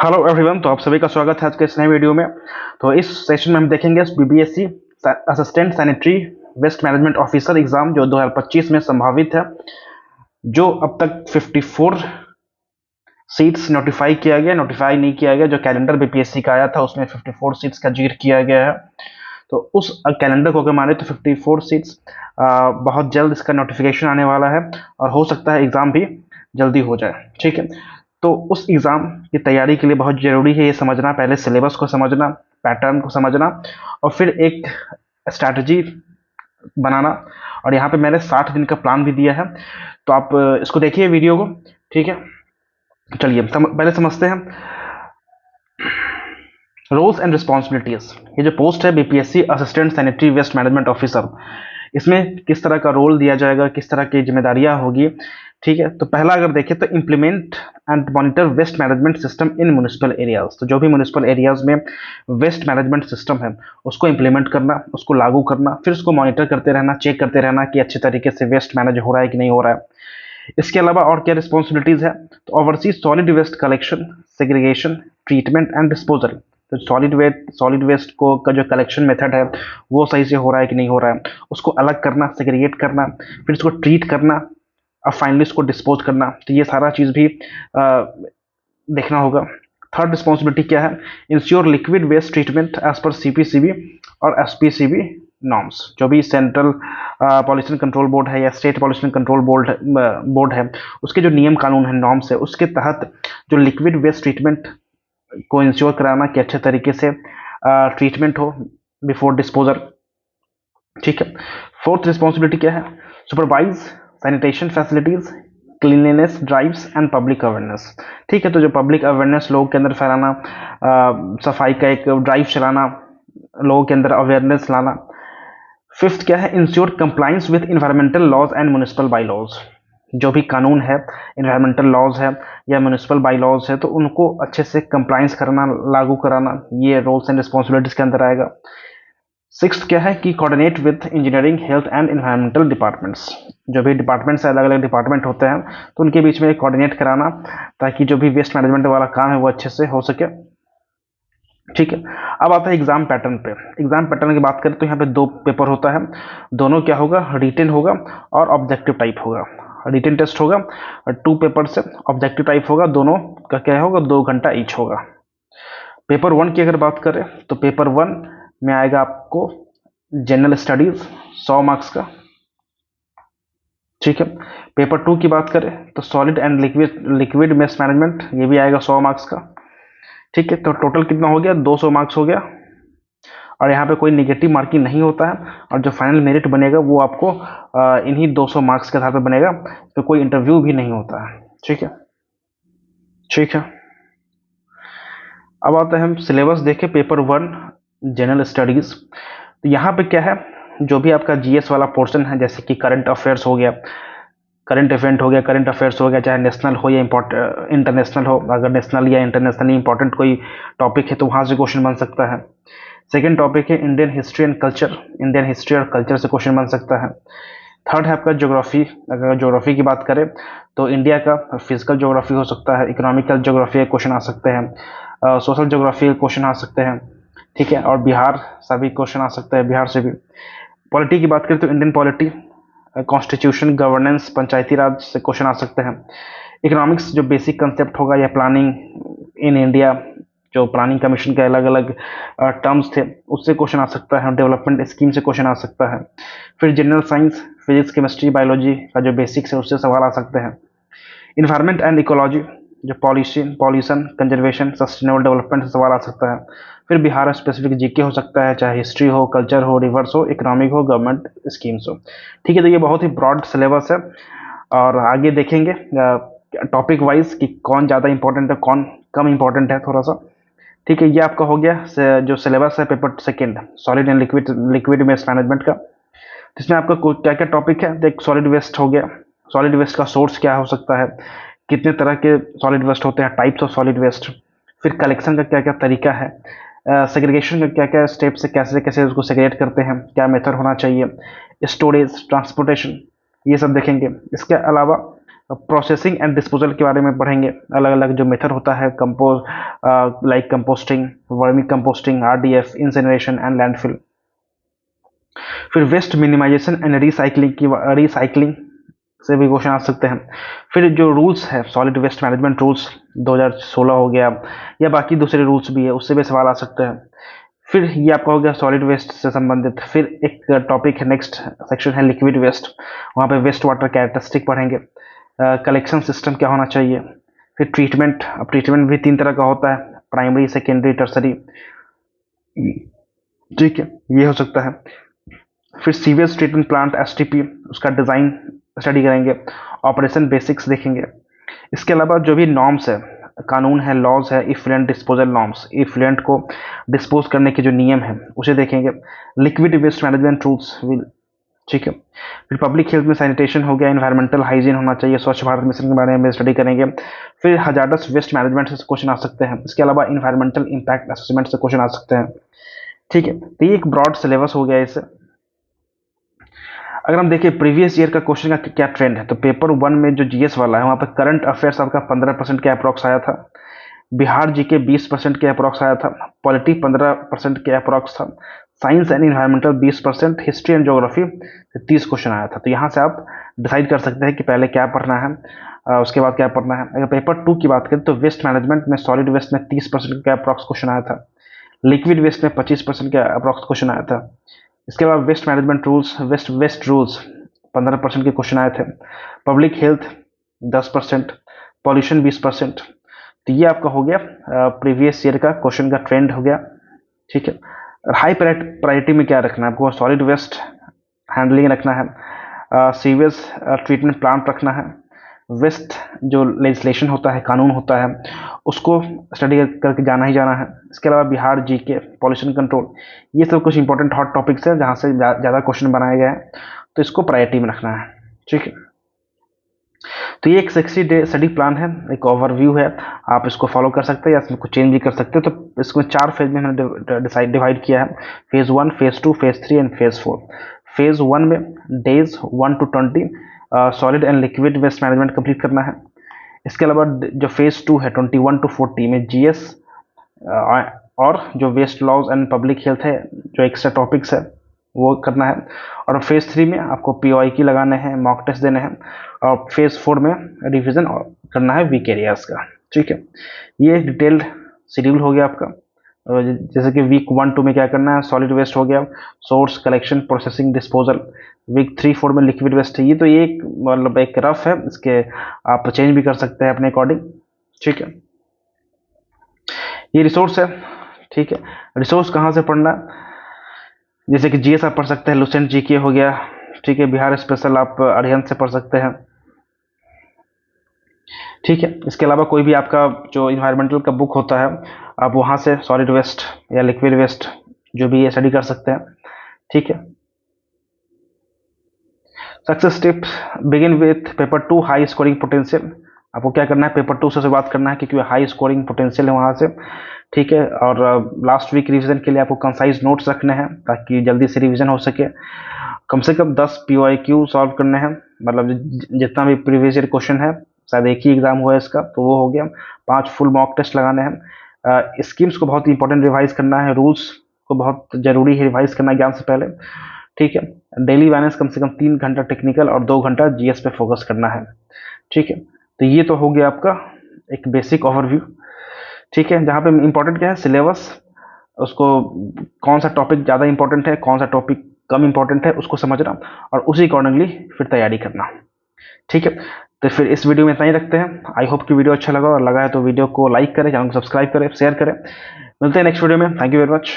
Hello everyone. तो आप सभी का स्वागत है आज के इस नए वीडियो में। तो इस सेशन में हम देखेंगे BPSC assistant sanitary waste management officer exam जो 2025 में संभावित है, जो अब तक 54 सीट्स नोटिफाई नहीं किया गया। जो कैलेंडर बीपीएससी का आया था उसमें 54 सीट्स का जिक्र किया गया है। तो उस कैलेंडर को अगर माने तो 54 सीट्स बहुत जल्द इसका नोटिफिकेशन आने वाला है और हो सकता है एग्ज़ाम भी जल्दी हो जाए। ठीक है, तो उस एग्ज़ाम की तैयारी के लिए बहुत ज़रूरी है ये समझना, पहले सिलेबस को समझना, पैटर्न को समझना और फिर एक स्ट्रैटेजी बनाना। और यहाँ पे मैंने 60 दिन का प्लान भी दिया है, तो आप इसको देखिए वीडियो को। ठीक है, चलिए पहले समझते हैं रोल्स एंड रिस्पॉन्सिबिलिटीज। ये जो पोस्ट है BPSC assistant sanitary waste management officer, इसमें किस तरह का रोल दिया जाएगा, किस तरह की जिम्मेदारियां होगी। ठीक है, तो पहला अगर देखें तो implement and monitor waste management system in municipal areas. तो जो भी म्यूनिसिपल एरियाज में वेस्ट मैनेजमेंट सिस्टम है उसको इम्प्लीमेंट करना, उसको लागू करना, फिर उसको मॉनिटर करते रहना, चेक करते रहना कि अच्छे तरीके से वेस्ट मैनेज हो रहा है कि नहीं हो रहा है। इसके अलावा और क्या रिस्पॉन्सिबिलिटीज है, तो oversee solid waste collection, segregation, treatment and disposal. तो सॉलिड वेस्ट को का जो कलेक्शन मेथड है वो सही से हो रहा है कि नहीं हो रहा है, उसको अलग करना, सेग्रीगेट करना, फिर इसको ट्रीट करना और फाइनली इसको डिस्पोज करना। तो ये सारा चीज़ भी देखना होगा। थर्ड रिस्पॉन्सिबिलिटी क्या है, ensure liquid waste treatment as per CPCB और एसपीसीबी नॉर्म्स। जो भी सेंट्रल पॉल्यूशन कंट्रोल बोर्ड है या स्टेट पॉल्यूशन कंट्रोल बोर्ड है उसके जो नियम कानून है, नॉर्म्स है, उसके तहत जो लिक्विड वेस्ट ट्रीटमेंट को इंश्योर कराना कि अच्छे तरीके से ट्रीटमेंट हो बिफोर डिस्पोजल। ठीक है, फोर्थ रिस्पॉन्सिबिलिटी क्या है, supervise sanitation facilities, cleanliness drives and public awareness. ठीक है, तो जो पब्लिक अवेयरनेस लोगों के अंदर फैलाना, सफाई का एक ड्राइव चलाना, लोगों के अंदर अवेयरनेस लाना। फिफ्थ क्या है, ensure compliance with environmental laws and municipal bylaws. जो भी कानून है, इन्वायरमेंटल लॉज है या म्यूनिसिपल बाई लॉज है, तो उनको अच्छे से कंप्लाइंस करना, लागू कराना, ये रोल्स एंड रिस्पॉन्सिबिलिटीज के अंदर आएगा। सिक्स्थ क्या है कि coordinate with engineering, health and environmental departments. जो भी डिपार्टमेंट्स है, अलग अलग डिपार्टमेंट होते हैं, तो उनके बीच में कोऑर्डिनेट कराना ताकि जो भी वेस्ट मैनेजमेंट वाला काम है वो अच्छे से हो सके। ठीक है, अब आता है एग्जाम पैटर्न पे। एग्जाम पैटर्न की बात करें तो यहाँ पे 2 पेपर होता है, दोनों क्या होगा, रिटेन होगा और ऑब्जेक्टिव टाइप होगा। रिटेन टेस्ट होगा और 2 पेपर से, ऑब्जेक्टिव टाइप होगा, दोनों का क्या होगा, 2 घंटा ईच होगा। पेपर 1 की अगर बात करें तो पेपर 1 में आएगा आपको जनरल स्टडीज 100 मार्क्स का। ठीक है, पेपर 2 की बात करें तो solid and liquid waste management, ये भी आएगा 100 मार्क्स का। ठीक है, तो टोटल कितना हो गया, 200 मार्क्स हो गया। और यहाँ पे कोई निगेटिव मार्किंग नहीं होता है और जो फाइनल मेरिट बनेगा वो आपको इन्हीं 200 मार्क्स के आधार पर बनेगा, तो कोई इंटरव्यू भी नहीं होता है। ठीक है, ठीक है, अब आते हैं हम सिलेबस देखें पेपर 1 जनरल स्टडीज। तो यहाँ पे क्या है, जो भी आपका जीएस वाला पोर्शन है, जैसे कि करंट अफेयर्स हो गया, करंट इवेंट हो गया, करंट अफेयर्स हो गया, चाहे नेशनल हो या इंटरनेशनल हो। अगर नेशनल या इंटरनेशनली इंपॉर्टेंट कोई टॉपिक है तो वहाँ से क्वेश्चन बन सकता है। सेकेंड टॉपिक है Indian history and culture, Indian history और कल्चर से क्वेश्चन बन सकता है। थर्ड है आपका ज्योग्राफी। अगर ज्योग्राफी की बात करें तो इंडिया का फिजिकल ज्योग्राफी हो सकता है, इकोनॉमिकल ज्योग्राफी के क्वेश्चन आ सकते हैं, सोशल ज्योग्राफी के क्वेश्चन आ सकते हैं। ठीक है, और बिहार से भी क्वेश्चन आ सकता है, बिहार से भी। पॉलिटी की बात करें तो इंडियन पॉलिटी, कॉन्स्टिट्यूशन, गवर्नेंस, पंचायती राज से क्वेश्चन आ सकते हैं। इकोनॉमिक्स जो बेसिक कंसेप्ट होगा या प्लानिंग इन इंडिया, जो प्लानिंग कमीशन के अलग अलग टर्म्स थे उससे क्वेश्चन आ सकता है, डेवलपमेंट स्कीम से क्वेश्चन आ सकता है। फिर general science, physics, chemistry, biology का जो बेसिक्स है उससे सवाल आ सकते हैं। इन्वायरमेंट एंड इकोलॉजी, जो पॉल्यूशन, कंजर्वेशन, सस्टेनेबल डेवलपमेंट से सवाल आ सकता है। फिर बिहार स्पेसिफिक जीके हो सकता है, चाहे हिस्ट्री हो, कल्चर हो, रिवर्स हो, इकोनॉमिक हो, गवर्नमेंट स्कीम्स हो। ठीक है, तो ये बहुत ही ब्रॉड सिलेबस है और आगे देखेंगे टॉपिक वाइज कि कौन ज़्यादा इंपॉर्टेंट है, कौन कम इंपॉर्टेंट है थोड़ा सा। ठीक है, ये आपका हो गया जो सिलेबस है paper second solid and liquid waste management का। इसमें आपका क्या क्या टॉपिक है, देख सॉलिड वेस्ट हो गया, सॉलिड वेस्ट का सोर्स क्या हो सकता है, कितने तरह के सॉलिड वेस्ट होते हैं, टाइप्स ऑफ सॉलिड वेस्ट। फिर कलेक्शन का क्या क्या तरीका है, सेग्रीगेशन का क्या क्या स्टेप से कैसे कैसे उसको सेग्रीगेट करते हैं, क्या मेथड होना चाहिए, स्टोरेज, ट्रांसपोर्टेशन, ये सब देखेंगे। इसके अलावा प्रोसेसिंग एंड डिस्पोजल के बारे में पढ़ेंगे, अलग अलग जो मेथड होता है compose, like composting, vermi composting, RDF, incineration and landfill. फिर वेस्ट मिनिमाइजेशन एंड रिसाइकलिंग से भी क्वेश्चन आ सकते हैं। फिर जो रूल्स है सॉलिड वेस्ट मैनेजमेंट रूल्स 2016 हो गया, या बाकी दूसरे रूल्स भी है, उससे भी सवाल आ सकते हैं। फिर ये आपका हो गया सॉलिड वेस्ट से संबंधित। फिर एक टॉपिक है, नेक्स्ट सेक्शन है लिक्विड वेस्ट, वहाँ पे वेस्ट वाटर कैरेक्टरिस्टिक पढ़ेंगे, कलेक्शन सिस्टम क्या होना चाहिए। फिर ट्रीटमेंट, अब ट्रीटमेंट भी 3 तरह का होता है, प्राइमरी, सेकेंडरी, टर्सरी, ठीक है, ये हो सकता है। फिर सीवेज ट्रीटमेंट प्लांट एसटीपी, उसका डिज़ाइन स्टडी करेंगे, ऑपरेशन बेसिक्स देखेंगे। इसके अलावा जो भी नॉर्म्स है, कानून है, लॉज है, इफ्लुएंट डिस्पोजल नॉर्म्स, इफ्लुएंट को डिस्पोज करने के जो नियम है उसे देखेंगे। Liquid waste management rules will, ठीक है। फिर पब्लिक हेल्थ में सैनिटेशन हो गया, एनवायरमेंटल हाइजीन होना चाहिए, स्वच्छ भारत मिशन के बारे में स्टडी करेंगे। फिर हजार्डस वेस्ट मैनेजमेंट से क्वेश्चन आ सकते हैं। इसके अलावा इन्वायरमेंटल इम्पैक्ट असेसमेंट से क्वेश्चन आ सकते हैं, ठीक है। तो ये एक ब्रॉड सिलेबस हो गया इससे। अगर हम देखें प्रीवियस ईयर का क्वेश्चन का क्या ट्रेंड है, तो पेपर 1 में जो जीएस वाला है वहाँ पर करंट अफेयर्स आपका 15% के अप्रॉक्स आया था, बिहार जीके 20% के अप्रॉक्स आया था, पॉलिटी 15% के अप्रॉक्स था, science and environmental 20%, history and geography 30 question आया था। तो यहाँ से आप डिसाइड कर सकते हैं कि पहले क्या पढ़ना है, उसके बाद क्या पढ़ना है। अगर पेपर 2 की बात करें तो वेस्ट मैनेजमेंट में सॉलिड वेस्ट में 30% का अप्रॉक्स क्वेश्चन आया था, लिक्विड वेस्ट में 25% का अप्रॉक्स क्वेश्चन आया था। इसके बाद waste management rules, waste rules 15% के क्वेश्चन आए थे, पब्लिक हेल्थ 10%, पॉल्यूशन 20%। तो ये आपका हो गया प्रीवियस ईयर का क्वेश्चन का ट्रेंड हो गया, ठीक है। हाई प्रायोरिटी में क्या रखना है आपको, सॉलिड वेस्ट हैंडलिंग रखना है, सीवेज ट्रीटमेंट प्लांट रखना है, वेस्ट जो लेजिस्लेशन होता है, कानून होता है, उसको स्टडी करके जाना ही जाना है। इसके अलावा बिहार जीके, पॉल्यूशन कंट्रोल, ये सब कुछ इंपॉर्टेंट हॉट टॉपिक्स हैं जहाँ से ज़्यादा क्वेश्चन बनाए गए हैं, तो इसको प्रायोरिटी में रखना है, ठीक है। तो ये एक 60 डे स्टडी प्लान है, एक ओवरव्यू है, आप इसको फॉलो कर सकते हैं या इसमें कुछ चेंज भी कर सकते हैं। तो इसको 4 फेज में हमने डिवाइड किया है, phase 1, phase 2, phase 3 and phase 4। Phase 1 में days 1 to 20 solid and liquid waste management complete करना है। इसके अलावा जो फेज़ 2 है 21 to 40 में जीएस और जो waste laws and public health है, जो एक्स्ट्रा टॉपिक्स है वो करना है। और फेज़ 3 में आपको पीओआईक्यू लगाने हैं, मॉक टेस्ट देने हैं, और फेज़ 4 में रिवीजन करना है वीक एरियाज का, ठीक है। ये डिटेल्ड शेड्यूल हो गया आपका। जैसे कि वीक 1-2 में क्या करना है, सॉलिड वेस्ट हो गया, source, collection, processing, disposal. Week 3-4 में लिक्विड वेस्ट है। ये तो ये मतलब एक रफ है, इसके आप चेंज भी कर सकते हैं अपने अकॉर्डिंग, ठीक है। ये रिसोर्स है, ठीक है। रिसोर्स कहाँ से पढ़ना, जैसे कि जीएस आप पढ़ सकते हैं, लुसेंट जीके हो गया, ठीक है। बिहार स्पेशल आप अरिहंत से पढ़ सकते हैं, ठीक है। इसके अलावा कोई भी आपका जो इन्वायरमेंटल का बुक होता है, आप वहाँ से सॉलिड वेस्ट या लिक्विड वेस्ट जो भी ये स्टडी कर सकते हैं, ठीक है। Success tips, begin with paper 2 high scoring potential. आपको क्या करना है, पेपर 2 से शुरुआत करना है क्योंकि हाई स्कोरिंग पोटेंशियल है वहाँ से, ठीक है। और लास्ट वीक रिवीजन के लिए आपको कंसाइज नोट्स रखने हैं ताकि जल्दी से रिवीजन हो सके। कम से कम 10 पीओआईक्यू सॉल्व करने हैं, मतलब जितना भी प्रीवियस ईयर क्वेश्चन है, शायद एक ही एग्जाम हुआ है इसका, तो वो हो गया। 5 फुल मॉक टेस्ट लगाने हैं। स्कीम्स को बहुत इंपॉर्टेंट रिवाइज करना है, रूल्स को बहुत जरूरी है रिवाइज करना एग्जाम से पहले, ठीक है। डेली बैलेंस कम से कम 3 घंटा टेक्निकल और 2 घंटा जीएस पे फोकस करना है, ठीक है। तो ये तो हो गया आपका एक बेसिक ओवरव्यू, ठीक है। जहाँ पे इंपॉर्टेंट क्या है, सिलेबस, उसको कौन सा टॉपिक ज़्यादा इंपॉर्टेंट है, कौन सा टॉपिक कम इंपॉर्टेंट है, उसको समझना और उसी अकॉर्डिंगली फिर तैयारी करना, ठीक है। तो फिर इस वीडियो में इतना ही रखते हैं। आई होप कि वीडियो अच्छा लगा, और लगा है तो वीडियो को लाइक करें, चैनल को सब्सक्राइब करें, शेयर करें। मिलते हैं नेक्स्ट वीडियो में। Thank you very much.